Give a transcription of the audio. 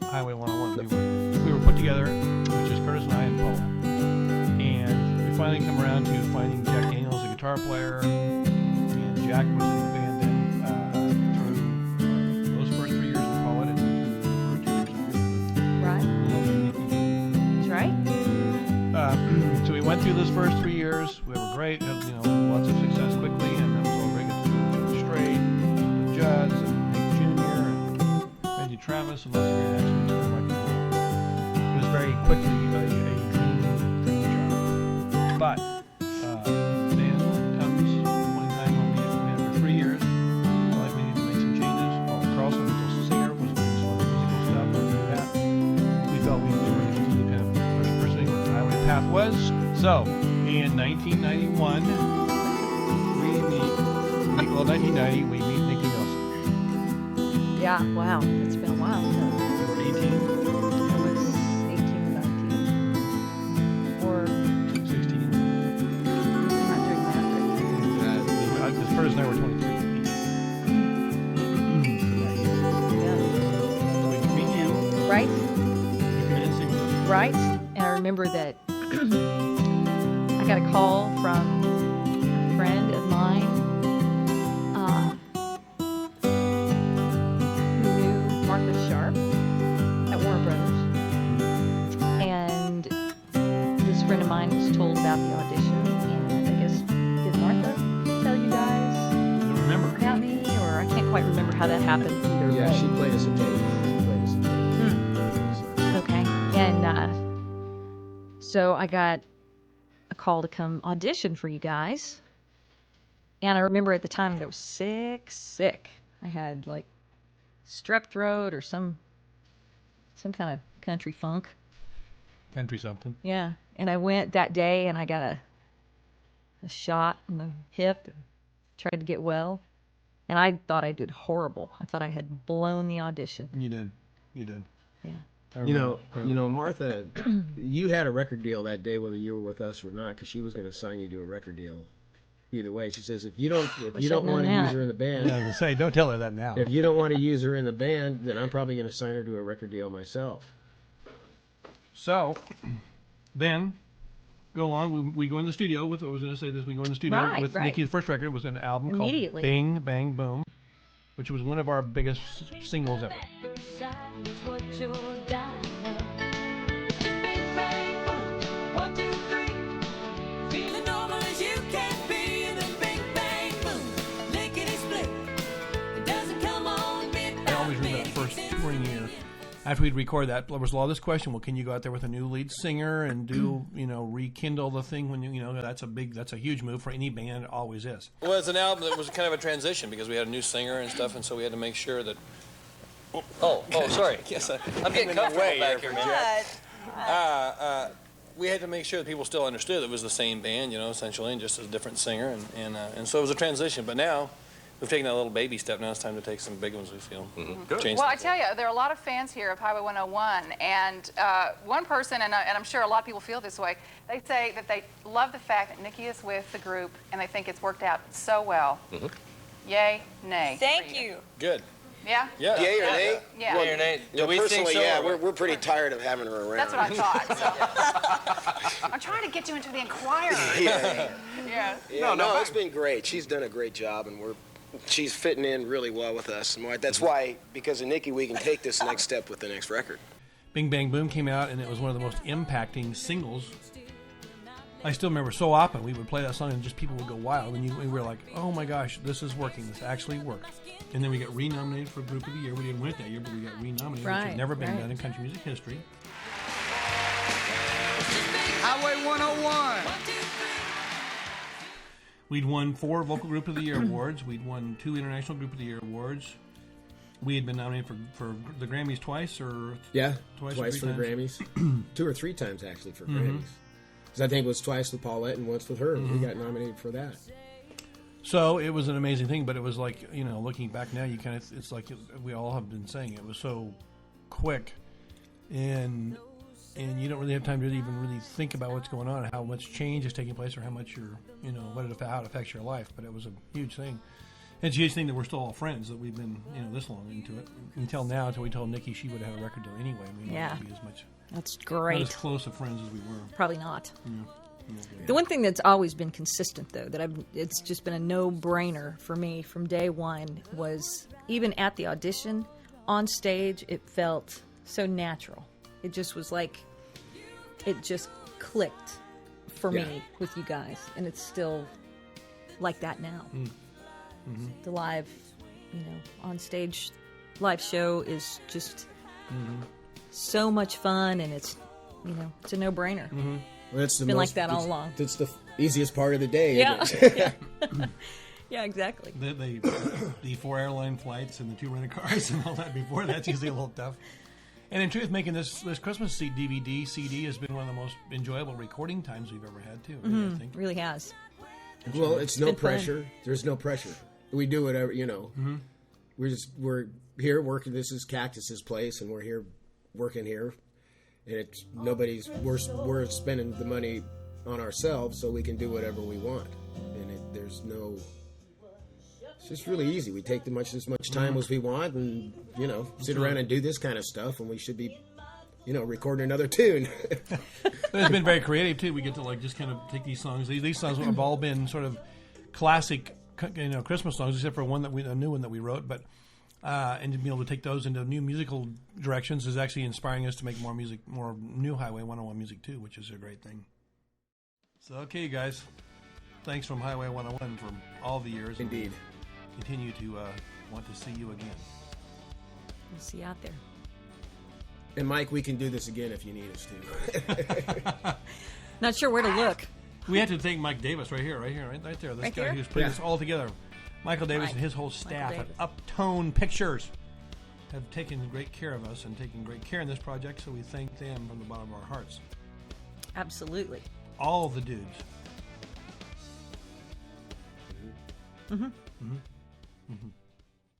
Highway 101. We were put together, which is Curtis and I and Paula. And we finally come around to finding Jack Daniels, the guitar player, and Jack was in the band then through those first 3 years with Paula and for 2 years. Right. That's right. So we went through those first 3 years. We were great, had, lots of success quickly, and then it was all very good to Strait, to Judd's, and Nick Jr., and Randy Travis, and lots of great actions. It was very quickly a dream job. But then comes one time when we had for 3 years, felt like we needed to make some changes. Paul Carlson, who was a singer, was doing some other musical stuff, and through that, we felt we were just to kind of pursuing what the highway path was. So, in 1991, 1990, we meet Nikki Nelson. Yeah, wow. It's been a while. So. We were 18. It was 18, 19. Or 16. not doing that. Because Curtis and I were 23 each. Yeah. So we meet you. Right? You come in and sing with us. Right? And I remember that I got a call from a friend of mine who knew Martha Sharp at Warner Brothers. And this friend of mine was told about the audition. And I guess, did Martha tell you guys I don't remember. about me? Or I can't quite remember how that happened either. Yeah, but- she played us a tape. Okay. And so I got a call to come audition for you guys. And I remember at the time that I was sick. I had like strep throat or some kind of country funk. Country something. Yeah. And I went that day and I got a shot in the hip and tried to get well. And I thought I did horrible. I thought I had blown the audition. You did. Yeah. You know, Martha, you had a record deal that day, whether you were with us or not, because she was going to sign you to a record deal. Either way, she says if you don't want to use her in the band, Yeah, I was gonna say, don't tell her that now. if you don't want to use her in the band, then I'm probably going to sign her to a record deal myself. So, then, go along. We go in the studio with. I was going to say this. We go in the studio Right, with right. Nikki's first record was an album called Immediately. Bing Bang Boom, which was one of our biggest singles ever. I always remember that first touring year. After we'd record that, there was a lot of this question: well, can you go out there with a new lead singer and do, rekindle the thing when that's a huge move for any band. It always is. Well, it's an album that was kind of a transition because we had a new singer and stuff, and so we had to make sure that. Oh, sorry. Yes, I'm getting comfortable back here, man. We had to make sure that people still understood it was the same band, essentially, and just a different singer, and so it was a transition. But now we've taken that little baby step. Now it's time to take some big ones. We feel. Good. Change Well, I things tell up. you, there are a lot of fans here of Highway 101, and one person, and I'm sure a lot of people feel this way, they say that they love the fact that Nikki is with the group, and they think it's worked out so well. Yay, nay. Thank you. Good. Yeah? Yeah. Yay or nay? Yeah. Well, your name. You know, Do we think personally, so? yeah, or- we're pretty tired of having her around. That's what I thought. So. I'm trying to get you into the Inquirer. Yeah. Yeah. No, it's been great. She's done a great job, and she's fitting in really well with us. And that's why, because of Nikki, we can take this next step with the next record. Bing Bang Boom came out, and it was one of the most impacting singles. I still remember so often we would play that song and just people would go wild, and we were like, oh my gosh, this is working. This actually worked. And then we got re-nominated for Group of the Year. We didn't win it that year, but we got re-nominated, which had never been done in country music history. Highway 101. We'd won 4 Vocal Group of the Year awards. We'd won 2 International Group of the Year awards. We had been nominated for the Grammys twice, or Yeah, Twice twice or for the three Grammys. 2 or 3 times, actually, for Grammys. Because I think it was twice with Paulette and once with her. We got nominated for that. So it was an amazing thing, but it was like, looking back now, it's like we all have been saying, it was so quick, and you don't really have time to even really think about what's going on, how much change is taking place, or how much how it affects your life. But it was a huge thing, It's a huge thing that we're still all friends, that we've been, this long into it. Until now, until we told Nikki she would have a record deal anyway. We might not be as much, That's not great. as close of friends as we were. Probably not. Yeah. The one thing that's always been consistent, though, that it's just been a no-brainer for me from day one was even at the audition, on stage, it felt so natural. It just was like, it just clicked for me with you guys, and it's still like that now. The live, on stage live show is just so much fun, and it's, it's a no-brainer. Well, that's Been like that all along. That's the easiest part of the day. Yeah. Isn't it? Yeah, exactly. The 4 airline flights and the 2 rental cars and all that before that's usually a little tough. And in truth, making this Christmas DVD, CD has been one of the most enjoyable recording times we've ever had, too. I think. Really has. Well, it's no been fun. pressure. There's no pressure. We do whatever, we're here working. This is Cactus's place, and we're here working here. And it's we're spending the money on ourselves, so we can do whatever we want. And there's no. It's just really easy. We take as much time as we want, and sit around and do this kind of stuff, and we should be, recording another tune. But it's been very creative too. We get to just kind of take these songs. These songs have all been sort of classic, Christmas songs, except for a new one that we wrote. But and to be able to take those into new musical directions is actually inspiring us to make more music, more new Highway 101 music too, which is a great thing. So okay, you guys, thanks from Highway 101 for all the years. Indeed. Continue to want to see you again. We'll see you out there. And Mike, we can do this again if you need us to. Not sure where to look. We have to thank Mike Davis right there. This Right guy here? who's putting this all together. Michael Davis and his whole staff at Davis. Uptone Pictures have taken great care of us and taken great care in this project, so we thank them from the bottom of our hearts. Absolutely. All the dudes. Mm-hmm. Mm-hmm. Mm-hmm.